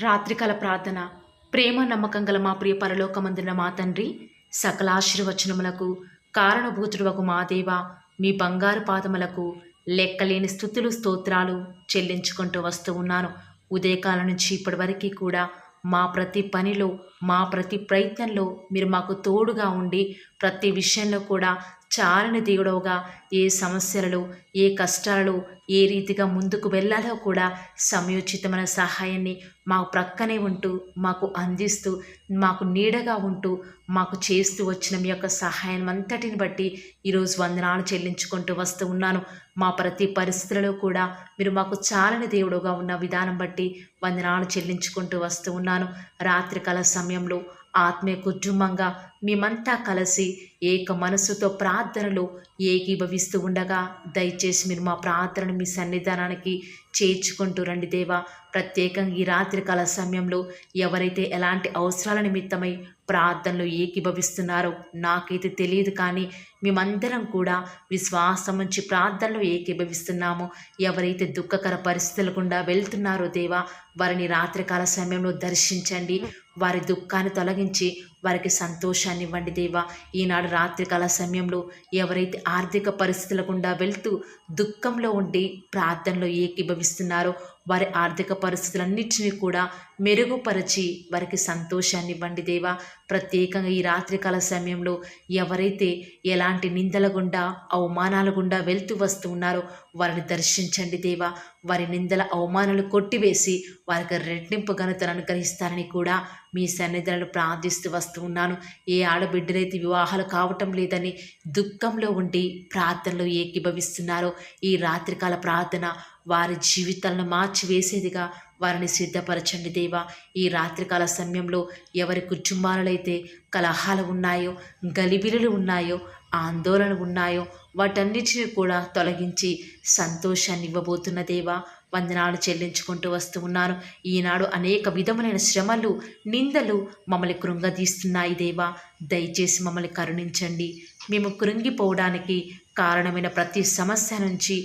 రాత్రికాల ప్రార్థన. ప్రేమ నమ్మకం గల మా ప్రియ పరలోకమందున మా తండ్రి, సకలాశీర్వచనములకు కారణభూతుడవగు మా దేవ, మీ బంగారు పాదములకు లెక్కలేని స్థుతులు స్తోత్రాలు చెల్లించుకుంటూ వస్తూ ఉన్నాను. ఉదయకాలం నుంచి ఇప్పటి వరకు కూడా మా ప్రతి పనిలో, మా ప్రతి ప్రయత్నంలో మీరు మాకు తోడుగా ఉండి, ప్రతి విషయంలో కూడా చాలని దేవుడవుగా, ఏ సమస్యలలో, ఏ కష్టాలలో ఏ రీతిగా ముందుకు వెళ్ళాలో కూడా సమయోచితమైన సహాయాన్ని మా ప్రక్కనే ఉంటూ, మాకు అందిస్తూ, మాకు నీడగా ఉంటూ, మాకు చేస్తూ వచ్చిన మీ యొక్క సహాయం అంతటిని బట్టి ఈరోజు వందనాలు చెల్లించుకుంటూ వస్తూ ఉన్నాను. మా ప్రతి పరిస్థితులలో కూడా మీరు మాకు చాలని దేవుడుగా ఉన్న విధానం బట్టి వందనాలు చెల్లించుకుంటూ వస్తూ ఉన్నాను. రాత్రికాల సమయంలో ఆత్మీయ కుటుంబంగా మేమంతా కలిసి ఏక మనసుతో ప్రార్థనలు ఏకీభవిస్తూ ఉండగా దయచేసి మీరు మా ప్రార్థనను మీ సన్నిధానానికి చేర్చుకుంటూ రండి దేవా. ప్రత్యేకంగా ఈ రాత్రికాల సమయంలో ఎవరైతే ఎలాంటి అవసరాల నిమిత్తమై ప్రార్థనలు ఏకీభవిస్తున్నారో నాకైతే తెలియదు, కానీ మేమందరం కూడా విశ్వాసం నుంచి ప్రార్థనలు ఏకీభవిస్తున్నాము. ఎవరైతే దుఃఖకర పరిస్థితుల గుండా వెళ్తున్నారో దేవా, వారిని రాత్రికాల సమయంలో దర్శించండి. వారి దుఃఖాన్ని తొలగించి వారికి సంతోషాన్ని ఇవ్వండి దేవా. ఈనాడు రాత్రికాల సమయంలో ఎవరైతే ఆర్థిక పరిస్థితుల గుండా వెళ్తూ దుఃఖంలో ఉండి ప్రార్థనలో ఏకీభవిస్తున్నారో వారి ఆర్థిక పరిస్థితులన్నింటినీ కూడా మెరుగుపరిచి వారికి సంతోషాన్ని ఇవ్వండి దేవా. ప్రత్యేకంగా ఈ రాత్రికాల సమయంలో ఎవరైతే ఎలాంటి నిందల గుండా, అవమానాల గుండా వెళ్తూ వస్తూ ఉన్నారో వారిని దర్శించండి దేవా. వారి నిందల అవమానాలు కొట్టివేసి వారికి రెట్టింపు ఘనతను అనుగ్రహిస్తారని కూడా మీ సన్నిధులను ప్రార్థిస్తూ వస్తూ ఉన్నాను. ఏ ఆడబిడ్డలైతే వివాహాలు కావటం లేదని దుఃఖంలో ఉండి ప్రార్థనలో ఏకీభవిస్తున్నారో ఈ రాత్రికాల ప్రార్థన వారి జీవితాలను మార్చివేసేదిగా వారిని సిద్ధపరచండి దేవా. ఈ రాత్రికాల సమయంలో ఎవరి కుటుంబాలలో అయితే కలహాలు ఉన్నాయో, గలిబిలులు ఉన్నాయో, ఆందోళన ఉన్నాయో వాటన్నిటిని కూడా తొలగించి సంతోషాన్ని ఇవ్వబోతున్న దేవా, వందనాలు చెల్లించుకుంటూ వస్తూ ఉన్నాను. ఈనాడు అనేక విధములైన శ్రమలు, నిందలు మమ్మల్ని కృంగదీస్తున్నాయి దేవా. దయచేసి మమ్మల్ని కరుణించండి. మేము కృంగిపోవడానికి కారణమైన ప్రతి సమస్య నుంచి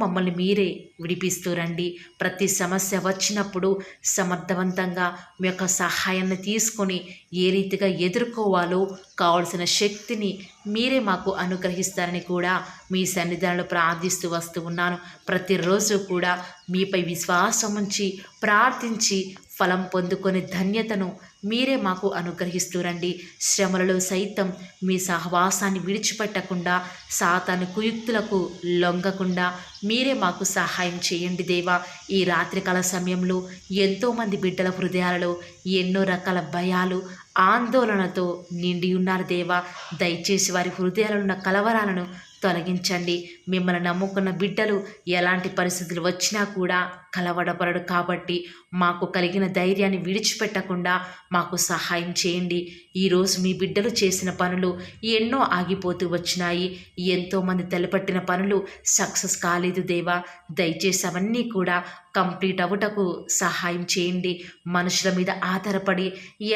మమ్మల్ని మీరే విడిపిస్తూ రండి. ప్రతి సమస్య వచ్చినప్పుడు సమర్థవంతంగా మీ యొక్క సహాయాన్ని తీసుకొని ఏ రీతిగా ఎదుర్కోవాలో కావలసిన శక్తిని మీరే మాకు అనుగ్రహిస్తారని కూడా మీ సన్నిధానంలో ప్రార్థిస్తూ వస్తూ ఉన్నాను. ప్రతిరోజు కూడా మీపై విశ్వాసం ఉంచి ప్రార్థించి ఫలం పొందుకొని ధన్యతను మీరే మాకు అనుగ్రహిస్తూ రండి. శ్రమలలో సైతం మీ సహవాసాన్ని విడిచిపెట్టకుండా, సాతాను కుయుక్తులకు లొంగకుండా మీరే మాకు సహాయం చేయండి దేవా. ఈ రాత్రికాల సమయంలో ఎంతోమంది బిడ్డల హృదయాలలో ఎన్నో రకాల భయాలు, ఆందోళనతో నిండి ఉన్నారు దేవా. దయచేసి వారి హృదయాలలో ఉన్న కలవరాలను తొలగించండి. మిమ్మల్ని నమ్ముకున్న బిడ్డలు ఎలాంటి పరిస్థితులు వచ్చినా కూడా కలవడపడడు కాబట్టి మాకు కలిగిన ధైర్యాన్ని విడిచిపెట్టకుండా మాకు సహాయం చేయండి. ఈరోజు మీ బిడ్డలు చేసిన పనులు ఎన్నో ఆగిపోతూ వచ్చినాయి. ఎంతోమంది తలపట్టిన పనులు సక్సెస్ కాలేదు దేవా. దయచేసి అవన్నీ కూడా కంప్లీట్ అవ్వటకు సహాయం చేయండి. మనుషుల మీద ఆధారపడి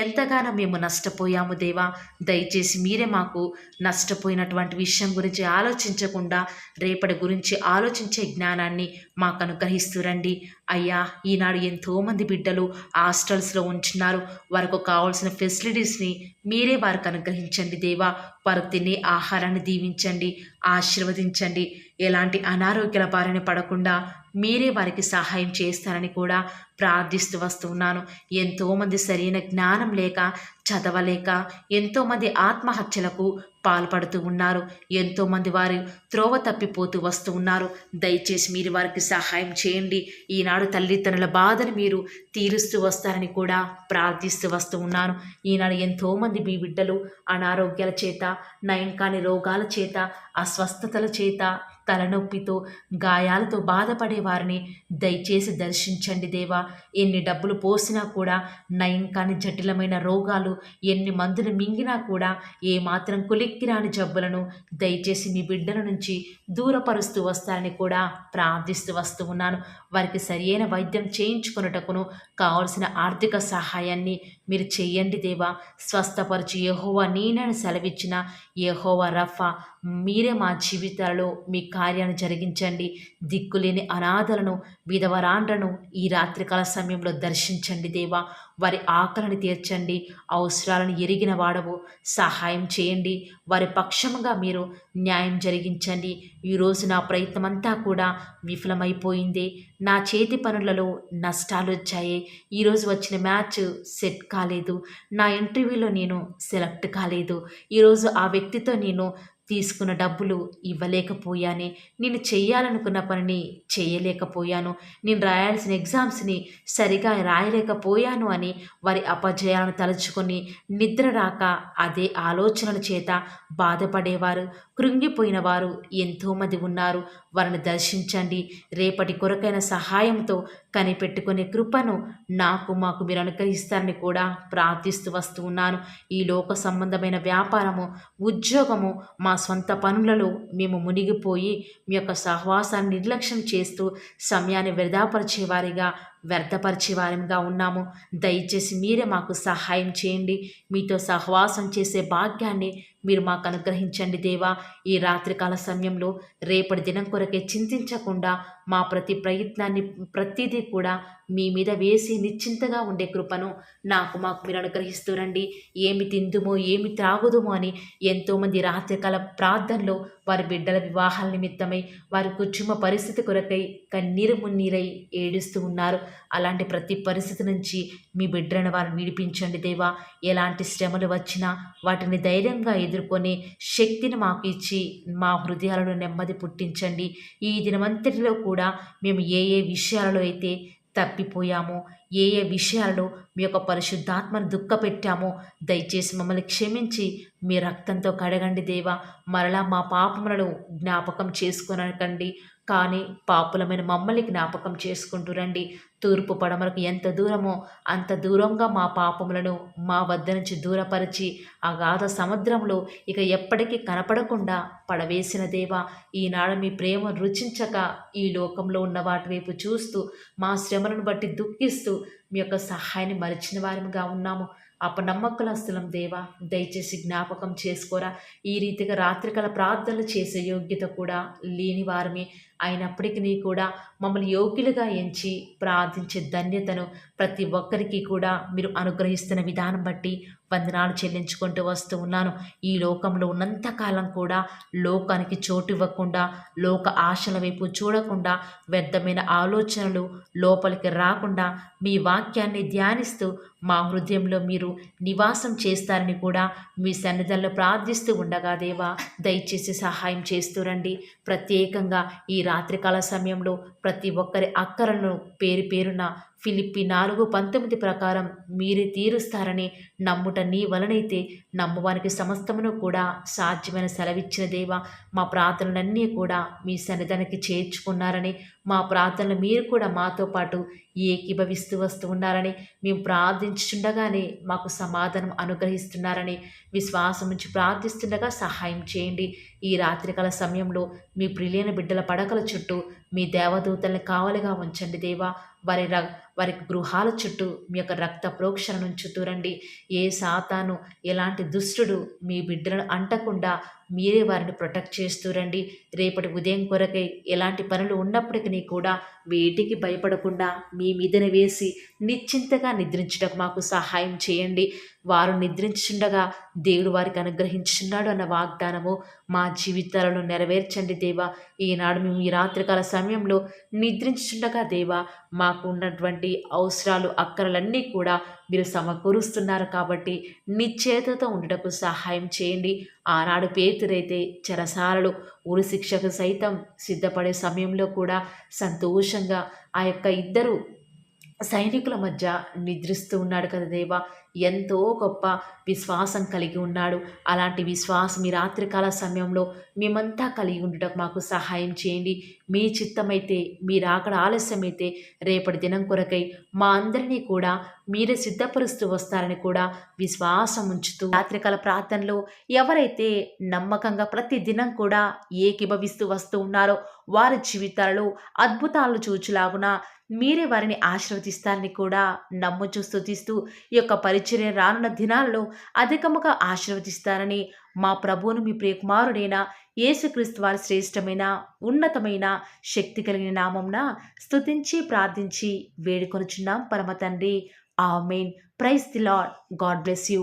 ఎంతగానో మేము నష్టపోయాము దేవా. దయచేసి మీరే మాకు నష్టపోయినటువంటి విషయం గురించి ఆలోచించకుండా రేపటి గురించి ఆలోచించే జ్ఞానాన్ని మాకు అనుగ్రహిస్తూ రండి. అయ్యా, ఈనాడు ఎంతోమంది బిడ్డలు హాస్టల్స్లో ఉంటున్నారు. వారికి కావాల్సిన ఫెసిలిటీస్ని మీరే వారికి అనుగ్రహించండి దేవా. వారు తినే ఆహారాన్ని దీవించండి, ఆశీర్వదించండి. ఎలాంటి అనారోగ్యాల బారిన పడకుండా మీరే వారికి సహాయం చేస్తారని కూడా ప్రార్థిస్తూ వస్తున్నాను. ఎంతోమంది సరైన జ్ఞానం లేక, చదవలేక ఎంతోమంది ఆత్మహత్యలకు పాల్పడుతూ ఉన్నారు. ఎంతోమంది వారు త్రోవ తప్పిపోతూ వస్తూ ఉన్నారు. దయచేసి మీరు వారికి సహాయం చేయండి. ఈనాడు తల్లిదండ్రుల బాధను మీరు తీరుస్తూ వస్తారని కూడా ప్రార్థిస్తూ వస్తూ ఉన్నాను. ఈనాడు ఎంతోమంది మీ బిడ్డలు అనారోగ్యాల చేత, నయం కాని రోగాల చేత, అస్వస్థతల చేత, తలనొప్పితో, గాయాలతో బాధపడే వారిని దయచేసి దర్శించండి దేవా. ఎన్ని డబ్బులు పోసినా కూడా నయం కాని జటిలమైన రోగాలు, ఎన్ని మందులు మింగినా కూడా ఏమాత్రం కులిక్కిరాని జబ్బులను దయచేసి మీ బిడ్డల నుంచి దూరపరుస్తూ వస్తారని కూడా ప్రార్థిస్తూ వస్తూ ఉన్నాను. వారికి సరియైన వైద్యం చేయించుకొనుటకును కావలసిన ఆర్థిక సహాయాన్ని మీరు చెయ్యండి దేవా. స్వస్థపరిచి యెహోవా నేనని సెలవిచ్చిన యెహోవా రఫా మీరే మా జీవితాలలో మీ కార్యాన్ని జరిగించండి. దిక్కులేని అనాథలను, విధవరాండ్రను ఈ రాత్రికాల సమయంలో దర్శించండి దేవా. వారి ఆకలిని తీర్చండి. అవసరాలను ఎరిగిన వాడవు, సహాయం చేయండి. వారి పక్షముగా మీరు న్యాయం జరిగించండి. ఈరోజు నా ప్రయత్నమంతా కూడా విఫలమైపోయింది. నా చేతి పనులలో నష్టాలు వచ్చాయి. ఈరోజు వచ్చిన మ్యాచ్ సెట్ కాలేదు. నా ఇంటర్వ్యూలో నేను సెలెక్ట్ కాలేదు. ఈరోజు ఆ వ్యక్తితో నేను తీసుకున్న డబ్బులు ఇవ్వలేకపోయానే. నేను చేయాలనుకున్న పనిని చేయలేకపోయాను. నేను రాయాల్సిన ఎగ్జామ్స్ని సరిగా రాయలేకపోయాను అని వారి అపజయాలను తలుచుకొని నిద్ర రాక అదే ఆలోచనల చేత బాధపడేవారు, కృంగిపోయిన వారు ఎంతోమంది ఉన్నారు. వారిని దర్శించండి. రేపటి కొరకైన సహాయంతో కనిపెట్టుకునే కృపను మాకు మీరు అనుగ్రహిస్తారని కూడా ప్రార్థిస్తూ వస్తూ ఉన్నాను. ఈ లోక సంబంధమైన వ్యాపారము, ఉద్యోగము, మా సొంత పనులలో మేము మునిగిపోయి మీ యొక్క సహవాసాన్ని నిర్లక్ష్యం చేస్తూ సమయాన్ని వ్యర్థపరిచేవారిగా ఉన్నాము. దయచేసి మీరే మాకు సహాయం చేయండి. మీతో సహవాసం చేసే భాగ్యాన్ని మీరు మాకు అనుగ్రహించండి దేవా. ఈ రాత్రికాల సమయంలో రేపటి దినం కొరకే చింతించకుండా మా ప్రతి ప్రయత్నాన్ని ప్రతిదీ కూడా మీ మీద వేసి నిశ్చింతగా ఉండే కృపను మాకు మీరు అనుగ్రహిస్తూరండి. ఏమి తిందుమో ఏమి త్రాగుదుమో అని ఎంతోమంది రాత్రికాల ప్రార్థనలో వారి బిడ్డల వివాహాల నిమిత్తమై, వారి కుటుంబ పరిస్థితి కొరకై కన్నీరు మున్నీరై ఏడుస్తూ ఉన్నారు. అలాంటి ప్రతి పరిస్థితి నుంచి మీ బిడ్డలను వారిని విడిపించండి దేవా. ఎలాంటి శ్రమలు వచ్చినా వాటిని ధైర్యంగా ఎదుర్కొనే శక్తిని మాకు ఇచ్చి మా హృదయాలను నెమ్మది పుట్టించండి. ఈ దినమంతటిలో కూడా మేము ఏ విషయాలలో అయితే తప్పిపోయామో, ఏ విషయాలలో మీ యొక్క పరిశుద్ధాత్మను దుఃఖపెట్టామో దయచేసి మమ్మల్ని క్షమించి మీ రక్తంతో కడగండి దేవా. మరలా మా పాపములను జ్ఞాపకం చేసుకొనకండి, కానీ పాపులమైన మమ్మల్ని జ్ఞాపకం చేసుకుంటూ రండి. తూర్పు పడమరకు ఎంత దూరమో అంత దూరంగా మా పాపములను మా వద్ద నుంచి దూరపరిచి అగాధ సముద్రంలో ఇక ఎప్పటికీ కనపడకుండా పడవేసిన దేవా. ఈనాడు మీ ప్రేమ రుచించక ఈ లోకంలో ఉన్న వాటి వైపు చూస్తూ మా శ్రమలను బట్టి దుఃఖిస్తూ మీ యొక్క సహాయాన్ని మరిచిన వారిగా ఉన్నాము. అపనమ్మకులస్తులం దేవా, దయచేసి జ్ఞాపకం చేసుకోరా. ఈ రీతిగా రాత్రికాల ప్రార్థనలు చేసే యోగ్యత కూడా లేని వారమే అయినప్పటికీ కూడా మమ్మల్ని యోగ్యులుగా ఎంచి ప్రార్థించే ధన్యతను ప్రతి ఒక్కరికి కూడా మీరు అనుగ్రహిస్తున్న విధానం బట్టి వందనాలు చెల్లించుకుంటూ వస్తూ ఉన్నాను. ఈ లోకంలో ఉన్నంతకాలం కూడా లోకానికి చోటు ఇవ్వకుండా, లోక ఆశల వైపు చూడకుండా, వ్యర్థమైన ఆలోచనలు లోపలికి రాకుండా మీ వాక్యాన్ని ధ్యానిస్తూ మా హృదయంలో మీరు నివాసం చేస్తారని కూడా మీ సన్నిధంలో ప్రార్థిస్తూ ఉండగా దేవా, దయచేసి సహాయం చేస్తూ రండి. ప్రత్యేకంగా ఈ రాత్రికాల సమయంలో ప్రతి ఒక్కరి అక్కరలను పేరున ఫిలిప్పి 4:19 ప్రకారం మీరే తీరుస్తారని నమ్ముట నీ వలనైతే నమ్మువానికి సమస్తమును కూడా సాధ్యమైన సెలవిచ్చిన దేవా, మా ప్రార్థనలన్నీ కూడా మీ సన్నిధానికి చేర్చుకున్నారని, మా ప్రార్థనలు మీరు కూడా మాతో పాటు ఏకీభవిస్తూ వస్తూ ఉన్నారని, మేము ప్రార్థించుండగానే మాకు సమాధానం అనుగ్రహిస్తున్నారని విశ్వాసం నుంచి ప్రార్థిస్తుండగా సహాయం చేయండి. ఈ రాత్రికాల సమయంలో మీ ప్రియులైన బిడ్డల పడకల చుట్టూ మీ దేవదూతల్ని కావలిగా ఉంచండి దేవా. వారి గృహాల చుట్టూ మీ యొక్క రక్త ప్రోక్షణ ఉంచుతూరండి. ఏ సాతాను, ఎలాంటి దుష్టుడు మీ బిడ్డలను అంటకుండా మీరే వారిని ప్రొటెక్ట్ చేస్తూరండి. రేపటి ఉదయం కొరకై ఎలాంటి పనులు ఉన్నప్పటికీ కూడా వేటికి భయపడకుండా మీ మీదన వేసి నిశ్చింతగా నిద్రించడానికి మాకు సహాయం చేయండి. వారు నిద్రించుండగా దేవుడు వారికి అనుగ్రహించున్నాడు అన్న వాగ్దానము మా జీవితాలను నెరవేర్చండి దేవా. ఈనాడు మేము ఈ రాత్రికాల సమయంలో నిద్రించుండగా దేవా, మాకు ఉన్నటువంటి అవసరాలు, అక్కరలన్నీ కూడా మీరు సమకూరుస్తున్నారు కాబట్టి నిశ్చేతతో ఉండటకు సహాయం చేయండి. ఆనాడు పేతురైతే చెరసాలలు, ఉరి శిక్షకు సైతం సిద్ధపడే సమయంలో కూడా సంతోషంగా ఆ యొక్క ఇద్దరు సైనికుల మధ్య నిద్రిస్తూ ఉన్నాడు కదా దేవా. ఎంతో గొప్ప విశ్వాసం కలిగి ఉన్నాడు. అలాంటి విశ్వాసం ఈ రాత్రికాల సమయంలో మేమంతా కలిగి ఉండటం మాకు సహాయం చేయండి. మీ చిత్తమైతే, మీరు అక్కడ ఆలస్యమైతే రేపటి దినం కొరకై మా అందరినీ కూడా మీరే సిద్ధపరుస్తూ వస్తారని కూడా విశ్వాసం ఉంచుతూ రాత్రికాల ప్రార్థనలో ఎవరైతే నమ్మకంగా ప్రతి దినం కూడా ఏకీభవిస్తూ వస్తూ ఉన్నారో వారి జీవితాలలో అద్భుతాలను చూచులాగున మీరే వారిని ఆశీర్వదిస్తారని కూడా నమ్ముచూ స్తుతిస్తూ ఈ యొక్క పరిచర్య రానున్న దినాల్లో అధికముగా ఆశీర్వదిస్తారని మా ప్రభువును, మీ ప్రియకుమారుడైన యేసుక్రీస్తు వారి శ్రేష్టమైన ఉన్నతమైన శక్తి కలిగిన నామంన స్తుతించి ప్రార్థించి వేడుకొనుచున్నాం పరమ తండ్రి. ఆమేన్. Praise the lord. God bless you.